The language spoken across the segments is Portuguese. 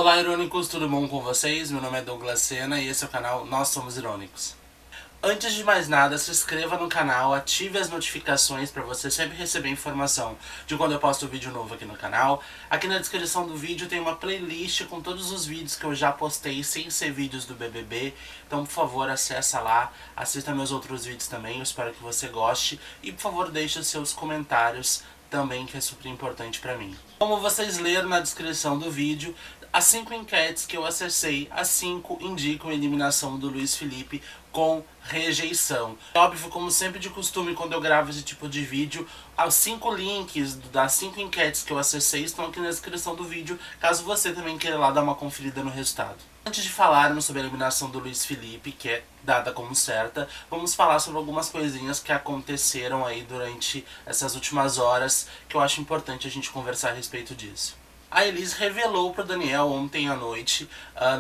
Olá, irônicos, tudo bom com vocês? Meu nome é Douglas Sena e esse é o canal Nós Somos Irônicos. Antes de mais nada, se inscreva no canal, ative as notificações para você sempre receber informação de quando eu posto vídeo novo aqui no canal. Aqui na descrição do vídeo tem uma playlist com todos os vídeos que eu já postei sem ser vídeos do BBB. Então, por favor, acessa lá, assista meus outros vídeos também, eu espero que você goste. E, por favor, deixe os seus comentários também, que é super importante pra mim. Como vocês leram na descrição do vídeo, as 5 enquetes que eu acessei, as 5 indicam a eliminação do Luiz Felipe com rejeição. É óbvio, como sempre de costume, quando eu gravo esse tipo de vídeo, os 5 links das 5 enquetes que eu acessei estão aqui na descrição do vídeo, caso você também queira lá dar uma conferida no resultado. Antes de falarmos sobre a eliminação do Luiz Felipe, que é dada como certa, vamos falar sobre algumas coisinhas que aconteceram aí durante essas últimas horas, que eu acho importante a gente conversar a respeito disso. A Elis revelou para o Daniel ontem à noite,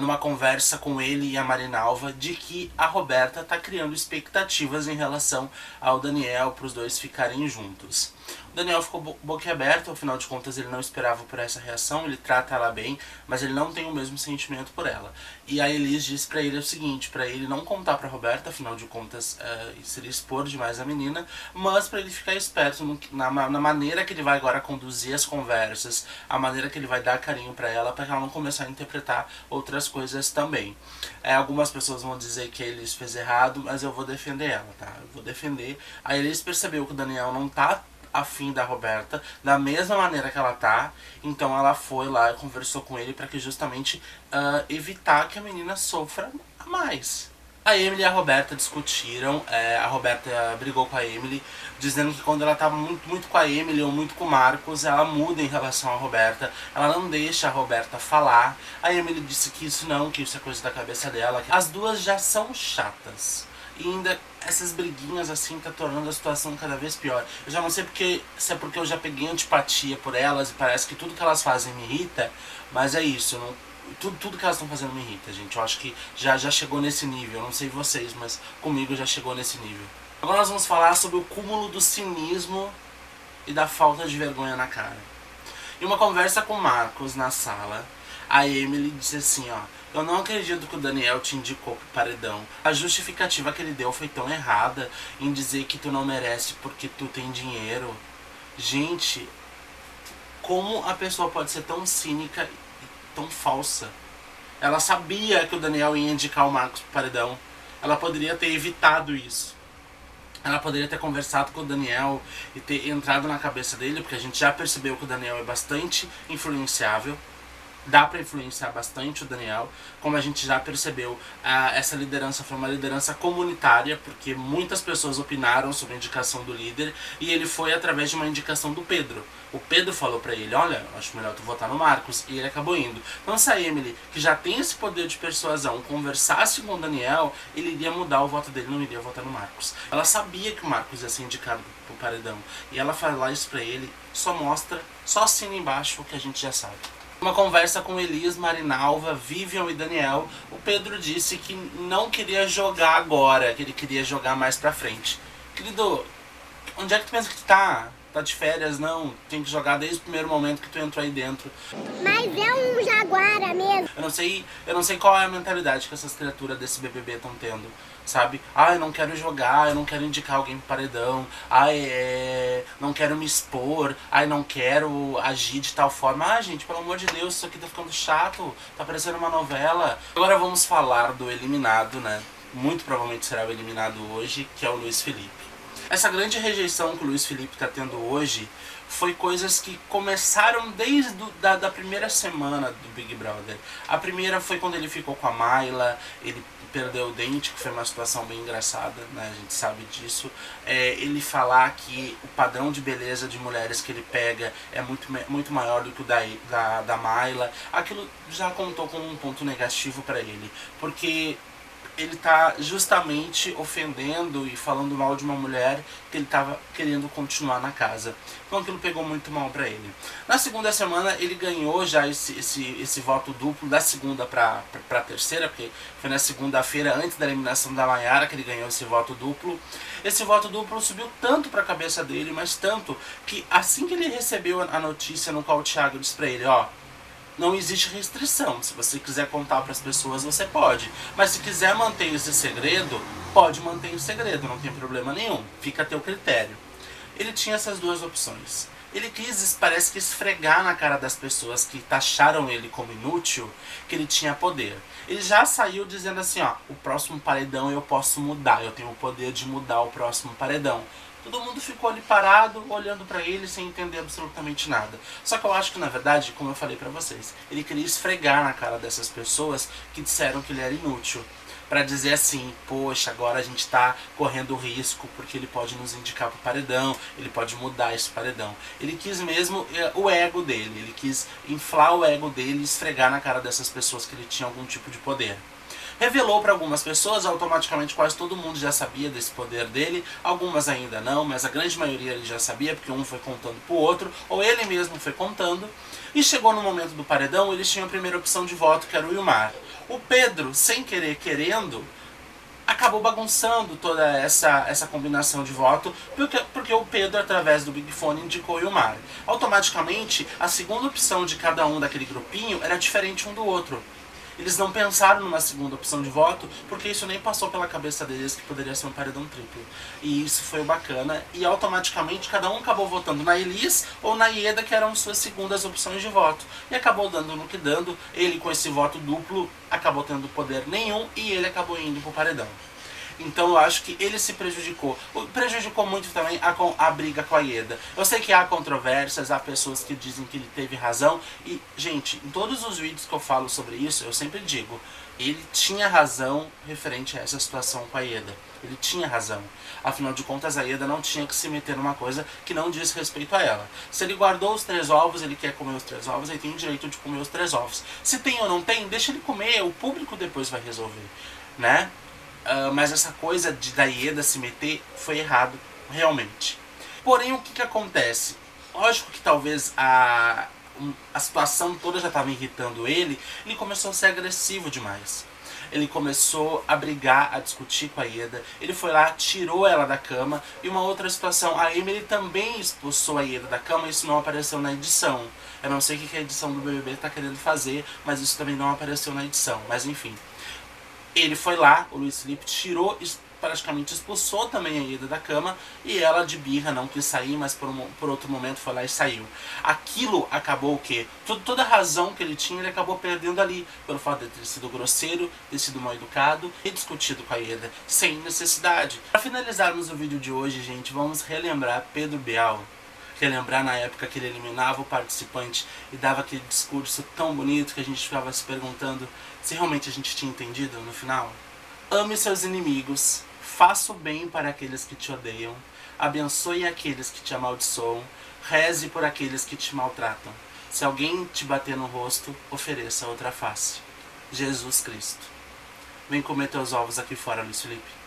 numa conversa com ele e a Marinalva, de que a Roberta está criando expectativas em relação ao Daniel, para os dois ficarem juntos. O Daniel ficou boquiaberto, afinal de contas ele não esperava por essa reação, ele trata ela bem, mas ele não tem o mesmo sentimento por ela. E a Elis disse pra ele o seguinte, pra ele não contar pra Roberta, afinal de contas seria expor demais a menina, mas pra ele ficar esperto na maneira que ele vai agora conduzir as conversas, a maneira que ele vai dar carinho pra ela ela não começar a interpretar outras coisas também. Algumas pessoas vão dizer que a Elis fez errado, mas eu vou defender ela, tá? Eu vou defender. A Elis percebeu que o Daniel não tá afim da Roberta, da mesma maneira que ela tá, então ela foi lá e conversou com ele para que justamente evitar que a menina sofra mais. A Emily e a Roberta discutiram, a Roberta brigou com a Emily, dizendo que quando ela tá muito com a Emily ou muito com o Marcos, ela muda em relação à Roberta, ela não deixa a Roberta falar. A Emily disse que isso é coisa da cabeça dela. As duas já são chatas. E ainda essas briguinhas assim tá tornando a situação cada vez pior. Eu já não sei se é porque eu já peguei antipatia por elas e parece que tudo que elas fazem me irrita, mas é isso, tudo que elas estão fazendo me irrita, gente. Eu acho que já chegou nesse nível, eu não sei vocês, mas comigo já chegou nesse nível. Agora nós vamos falar sobre o cúmulo do cinismo e da falta de vergonha na cara. Em uma conversa com o Marcos na sala, a Emily disse assim, ó: eu não acredito que o Daniel te indicou pro paredão. A justificativa que ele deu foi tão errada em dizer que tu não merece porque tu tem dinheiro. Gente, como a pessoa pode ser tão cínica e tão falsa? Ela sabia que o Daniel ia indicar o Marcos pro paredão. Ela poderia ter evitado isso. Ela poderia ter conversado com o Daniel e ter entrado na cabeça dele, porque a gente já percebeu que o Daniel é bastante influenciável. Dá pra influenciar bastante o Daniel, como a gente já percebeu, essa liderança foi uma liderança comunitária, porque muitas pessoas opinaram sobre a indicação do líder, e ele foi através de uma indicação do Pedro. O Pedro falou pra ele, olha, acho melhor tu votar no Marcos, e ele acabou indo. Então se a Emily, que já tem esse poder de persuasão, conversasse com o Daniel, ele iria mudar o voto dele, não iria votar no Marcos. Ela sabia que o Marcos ia ser indicado pro paredão, e ela falar isso pra ele, só assina embaixo o que a gente já sabe. Uma conversa com Elis, Marinalva, Vivian e Daniel, o Pedro disse que não queria jogar agora, que ele queria jogar mais pra frente. Querido, onde é que tu pensa que tu tá? Tá de férias? Não, tem que jogar desde o primeiro momento que tu entrou aí dentro. Mas é um jaguara mesmo. Eu não sei qual é a mentalidade que essas criaturas desse BBB estão tendo, sabe? Eu não quero jogar, eu não quero indicar alguém pro paredão, não quero me expor, não quero agir de tal forma. Gente, pelo amor de Deus, isso aqui tá ficando chato, tá parecendo uma novela. Agora vamos falar do eliminado, né? Muito provavelmente será o eliminado hoje, que é o Luiz Felipe. Essa grande rejeição que o Luiz Felipe está tendo hoje foi coisas que começaram desde da primeira semana do Big Brother. A primeira foi quando ele ficou com a Mayla, ele perdeu o dente, que foi uma situação bem engraçada, né? A gente sabe disso. Ele falar que o padrão de beleza de mulheres que ele pega é muito maior do que o da Mayla. Aquilo já contou como um ponto negativo para ele, porque ele tá justamente ofendendo e falando mal de uma mulher que ele tava querendo continuar na casa. Então aquilo pegou muito mal pra ele. Na segunda semana ele ganhou já esse voto duplo, da segunda pra terceira, porque foi na segunda-feira, antes da eliminação da Mayara, que ele ganhou esse voto duplo. Esse voto duplo subiu tanto pra cabeça dele, mas tanto, que assim que ele recebeu a notícia no qual o Thiago disse pra ele, ó, não existe restrição. Se você quiser contar para as pessoas, você pode. Mas se quiser manter esse segredo, pode manter o segredo, não tem problema nenhum. Fica a teu critério. Ele tinha essas duas opções. Ele quis, parece que, esfregar na cara das pessoas que taxaram ele como inútil, que ele tinha poder. Ele já saiu dizendo assim, ó, o próximo paredão eu posso mudar, eu tenho o poder de mudar o próximo paredão. Todo mundo ficou ali parado, olhando pra ele, sem entender absolutamente nada. Só que eu acho que, na verdade, como eu falei pra vocês, ele queria esfregar na cara dessas pessoas que disseram que ele era inútil. Pra dizer assim, poxa, agora a gente tá correndo risco, porque ele pode nos indicar pro paredão, ele pode mudar esse paredão. Ele quis mesmo o ego dele, ele quis inflar o ego dele e esfregar na cara dessas pessoas que ele tinha algum tipo de poder. Revelou para algumas pessoas, automaticamente quase todo mundo já sabia desse poder dele, algumas ainda não, mas a grande maioria ele já sabia, porque um foi contando pro outro, ou ele mesmo foi contando. E chegou no momento do paredão, eles tinham a primeira opção de voto, que era o Ilmar. O Pedro, sem querer, querendo, acabou bagunçando toda essa combinação de voto, porque o Pedro, através do Big Fone, indicou o Ilmar. Automaticamente, a segunda opção de cada um daquele grupinho era diferente um do outro. Eles não pensaram numa segunda opção de voto, porque isso nem passou pela cabeça deles que poderia ser um paredão triplo. E isso foi o bacana, e automaticamente cada um acabou votando na Elis ou na Ieda, que eram suas segundas opções de voto. E acabou dando no que dando, ele com esse voto duplo acabou tendo poder nenhum e ele acabou indo pro paredão. Então eu acho que ele se prejudicou. Prejudicou muito também a briga com a Ieda. Eu sei que há controvérsias, há pessoas que dizem que ele teve razão. E, gente, em todos os vídeos que eu falo sobre isso, eu sempre digo, ele tinha razão referente a essa situação com a Ieda. Ele tinha razão. Afinal de contas, a Ieda não tinha que se meter numa coisa que não diz respeito a ela. Se ele guardou os 3 ovos, ele quer comer os 3 ovos, ele tem o direito de comer os 3 ovos. Se tem ou não tem, deixa ele comer, o público depois vai resolver, né? Mas essa coisa da Ieda se meter foi errado, realmente. Porém, o que acontece? Lógico que talvez a situação toda já estava irritando ele começou a ser agressivo demais. Ele começou a brigar, a discutir com a Ieda. Ele foi lá, tirou ela da cama. E uma outra situação, a Emily também expulsou a Ieda da cama. Isso não apareceu na edição. Eu não sei o que a edição do BBB está querendo fazer, mas isso também não apareceu na edição. Mas enfim. Ele foi lá, o Luiz Felipe tirou, praticamente expulsou também a Ieda da cama, e ela de birra não quis sair, mas por outro momento foi lá e saiu. Aquilo acabou o quê? Toda a razão que ele tinha, ele acabou perdendo ali, pelo fato de ter sido grosseiro, ter sido mal educado e discutido com a Ieda, sem necessidade. Para finalizarmos o vídeo de hoje, gente, vamos relembrar Pedro Bial. Relembrar na época que ele eliminava o participante e dava aquele discurso tão bonito que a gente ficava se perguntando se realmente a gente tinha entendido no final. Ame seus inimigos, faça o bem para aqueles que te odeiam, abençoe aqueles que te amaldiçoam, reze por aqueles que te maltratam. Se alguém te bater no rosto, ofereça outra face. Jesus Cristo. Vem comer teus ovos aqui fora, Luiz Felipe.